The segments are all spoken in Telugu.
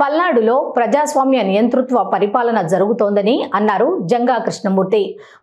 పల్నాడులో ప్రజాస్వామ్య నియంతృత్వ పరిపాలన జరుగుతోందని అన్నారు జంగా కృష్ణమూర్తి.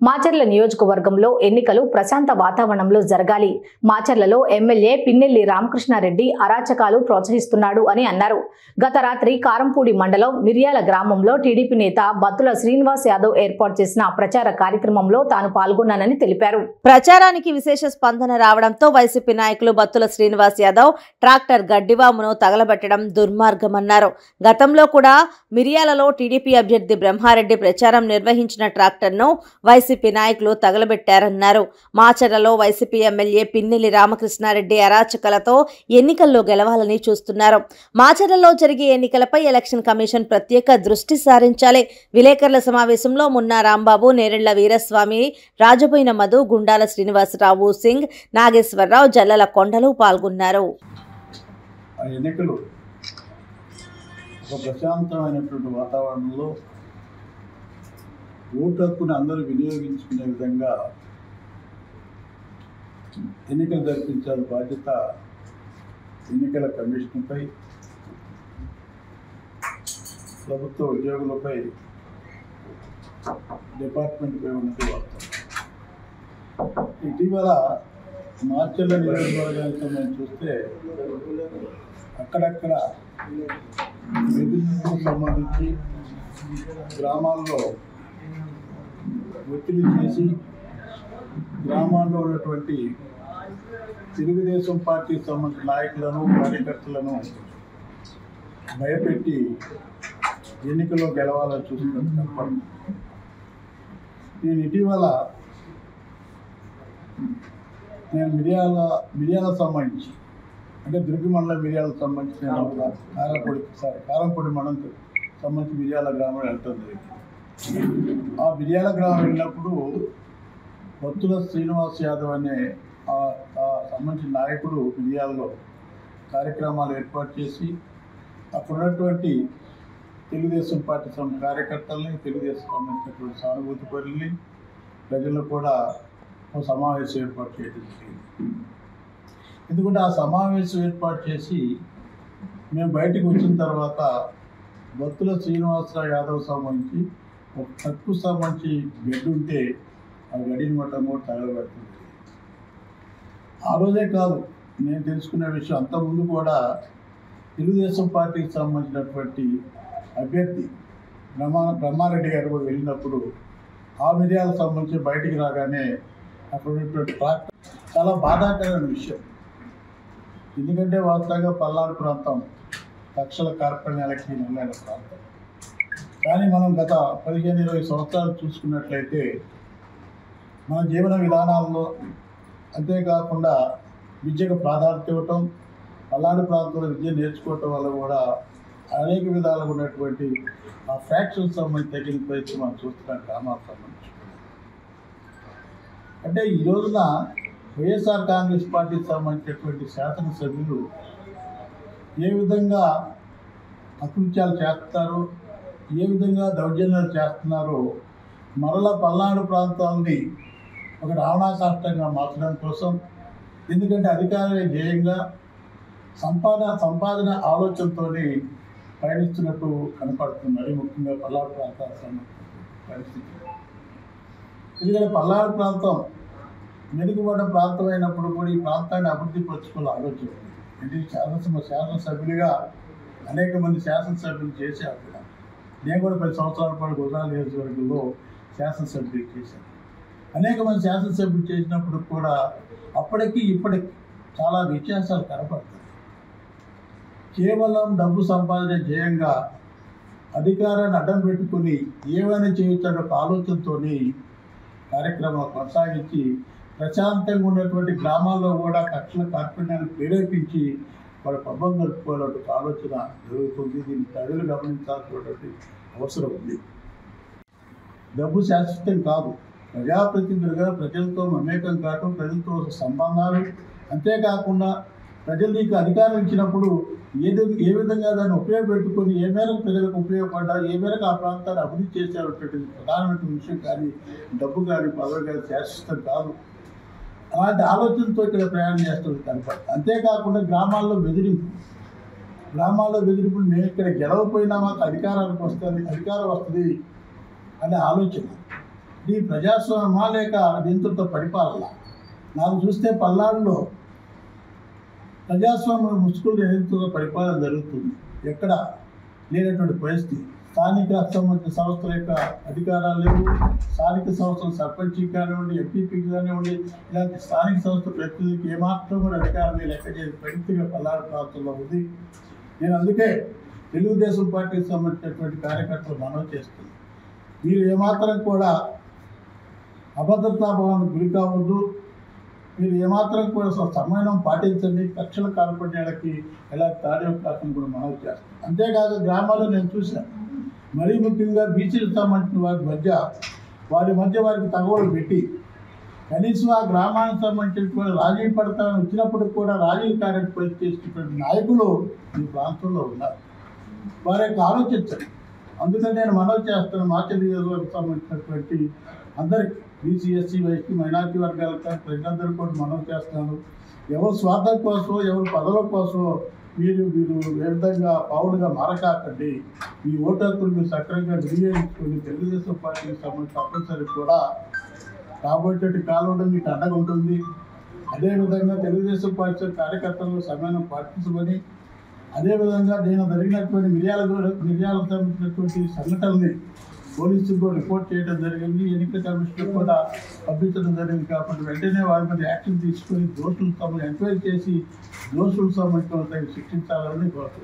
మాచర్ల నియోజకవర్గంలో ఎన్నికలు ప్రశాంత వాతావరణంలో జరగాలి. మాచర్లలో ఎమ్మెల్యే పిన్నెల్లి రామకృష్ణారెడ్డి అరాచకాలు ప్రోత్సహిస్తున్నాడు అని అన్నారు. గత రాత్రి కారంపూడి మండలం మిర్యాల గ్రామంలో టీడీపీ నేత బత్తుల శ్రీనివాస్ యాదవ్ ఏర్పాటు చేసిన ప్రచార కార్యక్రమంలో తాను పాల్గొన్నానని తెలిపారు. ప్రచారానికి విశేష స్పందన రావడంతో వైసీపీ నాయకులు బత్తుల శ్రీనివాస్ యాదవ్ ట్రాక్టర్ గడ్డివామును తగలబెట్టడం దుర్మార్గమన్నారు. గతంలో కూడా మిర్యాలలో టీడీపీ అభ్యర్థి బ్రహ్మారెడ్డి ప్రచారం నిర్వహించిన ట్రాక్టర్ను వైసీపీ నాయకులు తగలబెట్టారన్నారు. మాచర్లలో వైసీపీ ఎమ్మెల్యే పిన్నెల్లి రామకృష్ణారెడ్డి అరాచకాలతో ఎన్నికల్లో గెలవాలని చూస్తున్నారు. మాచర్లలో జరిగే ఎన్నికలపై ఎలక్షన్ కమిషన్ ప్రత్యేక దృష్టి సారించాలి. విలేకరుల సమావేశంలో మున్నా రాంబాబు, నేరెళ్ల వీరస్వామి, రాజబోయిన మధు, గుండాల శ్రీనివాసరావు సింగ్, నాగేశ్వరరావు, జల్లల కొండలు పాల్గొన్నారు. ఒక ప్రశాంతమైనటువంటి వాతావరణంలో ఓటు హక్కును అందరూ వినియోగించుకునే విధంగా ఎన్నికలు జరిపించాల్సిన బాధ్యత ఎన్నికల కమిషన్పై, ప్రభుత్వ ఉద్యోగులపై, డిపార్ట్మెంట్పై ఉన్నది వార్త. ఇటీవల మాచర్ల నియోజకవర్గానికి సంబంధించి చూస్తే అక్కడక్కడ విద్యుత్కు సంబంధించి గ్రామాల్లో ఒత్తిడి చేసి గ్రామాల్లో ఉన్నటువంటి తెలుగుదేశం పార్టీకి సంబంధించిన నాయకులను, కార్యకర్తలను భయపెట్టి ఎన్నికల్లో గెలవాలని చూస్తున్నారు. నేను ఇటీవల మిర్యాల సంబంధించి అంటే దుర్గి మండలం మిర్యాలకు సంబంధించిన కారంపూడి మండలం సంబంధించి మిర్యాల గ్రామం వెళ్తాం జరిగింది. ఆ మిర్యాల గ్రామం వెళ్ళినప్పుడు బత్తుల శ్రీనివాస్ యాదవ్ అనే సంబంధించిన నాయకుడు మిర్యాలలో కార్యక్రమాలు ఏర్పాటు చేసి అక్కడ ఉన్నటువంటి తెలుగుదేశం పార్టీ కార్యకర్తల్ని, తెలుగుదేశం సంబంధించినటువంటి సానుభూతి పరుల్ని, ప్రజలు కూడా ఒక సమావేశం ఏర్పాటు చేయడం జరిగింది. ఎందుకంటే ఆ సమావేశం ఏర్పాటు చేసి మేము బయటకు వచ్చిన తర్వాత బత్తుల శ్రీనివాసరావు యాదవ్ సంబంధించి ఒక తక్కువ సంబంధించి గడ్డి ఉంటే ఆ గడిని మొత్తం కూడా తగలబెడుతుంది. ఆ రోజే కాదు, నేను తెలుసుకునే విషయం అంతకుముందు కూడా తెలుగుదేశం పార్టీకి సంబంధించినటువంటి అభ్యర్థి బ్రహ్మారెడ్డి గారు కూడా వెళ్ళినప్పుడు ఆ మిర్యాలకు సంబంధించి బయటికి రాగానే అక్కడ ఉన్నటువంటి ట్రాక్టర్ చాలా బాధాకరమైన విషయం. ఎందుకంటే వాస్తవంగా పల్నాడు ప్రాంతం లక్షల కార్పణ్యాలకి నిలైన ప్రాంతం. కానీ మనం గత 15-20 సంవత్సరాలు చూసుకున్నట్లయితే మన జీవన విధానాల్లో అంతేకాకుండా విద్యకు ప్రాధాన్యత ఇవ్వటం, పల్నాడు ప్రాంతంలో విద్య నేర్చుకోవటం వల్ల కూడా అనేక విధాలుగా ఉన్నటువంటి ఆ ఫ్రాక్షన్స్ సంబంధించి తగ్గినపైతే మనం చూస్తున్నాం గ్రామాలకు సంబంధించి. అంటే ఈ రోజున వైఎస్ఆర్ కాంగ్రెస్ పార్టీకి సంబంధించినటువంటి శాసనసభ్యులు ఏ విధంగా అకృత్యాలు చేస్తారో, ఏ విధంగా దౌర్జన్యాలు చేస్తున్నారో మరలా పల్నాడు ప్రాంతాలని ఒక రావణాకాష్టంగా మార్చడం కోసం, ఎందుకంటే అధికారుల ధ్యేయంగా సంపాదన ఆలోచనతో ప్రయాణిస్తున్నట్టు కనపడుతున్నది. ముఖ్యంగా పల్నాడు ప్రాంతాలకు సంబంధించిన పరిస్థితి. ఎందుకంటే పల్నాడు ప్రాంతం వెనుకబడ్డ ప్రాంతం అయినప్పుడు కూడా ఈ ప్రాంతాన్ని అభివృద్ధి పరచుకోవాలి ఆలోచన. అంటే శాసనసభ్యులుగా అనేక మంది శాసనసభ్యులు చేశారు కూడా. నేను కూడా 10 సంవత్సరాల పాటు గుజరాత్ నియోజకవర్గంలో శాసనసభ్యులు చేశాను. అనేక మంది శాసనసభ్యులు చేసినప్పుడు కూడా అప్పటికి ఇప్పటికి చాలా వ్యత్యాసాలు కనపడతాయి. కేవలం డబ్బు సంపాదన ధ్యేయంగా అధికారాన్ని అడ్డం పెట్టుకుని ఏమైనా చేయొచ్చన్న ఒక ఆలోచనతో కార్యక్రమాలు కొనసాగించి ప్రశాంతంగా ఉన్నటువంటి గ్రామాల్లో కూడా కక్షల కార్పణ్యాన్ని ప్రేరేపించి వాళ్ళ పబ్బం గడుపుకోవాలంటే ఆలోచన జరుగుతుంది. దీన్ని ప్రజలు గమనించాల్సినటువంటి అవసరం ఉంది. డబ్బు శాశ్వతం కాదు. ప్రజాప్రతినిధులుగా ప్రజలతో మమేకం కావటం, ప్రజలతో సంబంధాలు, అంతేకాకుండా ప్రజలు నీకు అధికారం ఇచ్చినప్పుడు ఏ విధంగా దాన్ని ఉపయోగపెట్టుకొని ఏ మేరకు ప్రజలకు ఉపయోగపడ్డా, ఏ మేరకు ఆ ప్రాంతాన్ని అభివృద్ధి చేసేటటువంటి ప్రధానమైన విషయం. కానీ డబ్బు కానీ పదవి కానీ శాశ్వతం కాదు. అలాంటి ఆలోచనతో ఇక్కడ ప్రయాణం చేస్తుంది కనపడుతుంది. అంతేకాకుండా గ్రామాల్లో బెదిరింపు గ్రామాల్లో బెదిరింపులు మేము ఇక్కడ గెలవపోయినా మాకు అధికారం వస్తుంది అనే ఆలోచన. ఈ ప్రజాస్వామ్యమా లేక నియంత్రిత పరిపాలన? నాకు చూస్తే పల్నాడులో ప్రజాస్వామ్య ముసుగులు నియంత్రిత పరిపాలన జరుగుతుంది. ఎక్కడ లేనటువంటి పరిస్థితి. స్థానిక సంబంధిత సంస్థల యొక్క అధికారాలు లేవు. స్థానిక సంస్థల సర్పంచ్ కానివ్వండి, ఎంపీపీకి కానివ్వండి, ఇలాంటి స్థానిక సంస్థల ప్రతినిధికి ఏమాత్రం కూడా అధికారాన్ని లెక్క చేసే పరిస్థితిగా పల్నాడు ప్రాంతంలో ఉంది. నేను అందుకే తెలుగుదేశం పార్టీకి సంబంధించినటువంటి కార్యకర్తలు మనవి చేస్తున్నాను. మీరు ఏమాత్రం కూడా అభద్రతా భావానికి గురి కావద్దు. మీరు ఏమాత్రం కూడా సమన్వయం పాటించండి. కక్షల కార్పణ్యాలకి ఎలా తాడే అవకాశం కూడా మనవి చేస్తాం. అంతేకాదు గ్రామాల్లో నేను చూశాను, మరీ ముఖ్యంగా బీసీలకు సంబంధించిన వారి మధ్య వారికి తగవలు పెట్టి కనీసం ఆ గ్రామానికి సంబంధించినటువంటి రాజీ పడతామని వచ్చినప్పుడు కూడా రాజీ కార్యక్రమం చేసేటువంటి నాయకులు ఈ ప్రాంతంలో ఉన్నారు. వారి యొక్క ఆలోచించండి. అందుకని నేను మనవి చేస్తాను, మాచర్ల నియోజకవర్గం సంబంధించినటువంటి అందరికీ బీసీ, ఎస్సీ, ఎస్టీ, మైనారిటీ వర్గాలకు ప్రజలందరూ కూడా మనవి చేస్తాను. ఎవరు స్వార్థం కోసం, ఎవరు పదవుల కోసం మీరు ఏ విధంగా పౌరులుగా మారకాకండి. మీ ఓటు హక్కులు మీరు సక్రమంగా వినియోగించుకొని తెలుగుదేశం పార్టీకి సంబంధించి తప్పనిసరి కూడా రాబోయేటువంటి కాలంలో మీకు అండగా ఉంటుంది. అదేవిధంగా తెలుగుదేశం పార్టీ కార్యకర్తలు సమయం పాటించమని, అదేవిధంగా నేను జరిగినటువంటి మిర్యాలకు సంబంధించినటువంటి సంఘటనని పోలీసులు కూడా రిపోర్ట్ చేయడం జరిగింది. ఎన్నికల కమిషన్ కూడా పంపించడం జరిగింది. కాబట్టి వెంటనే వారి మీద యాక్షన్ తీసుకొని దోషులు ఎంక్వైరీ చేసి దోషులకు సంబంధించిన శిక్షించాలని కోరుతున్నాను.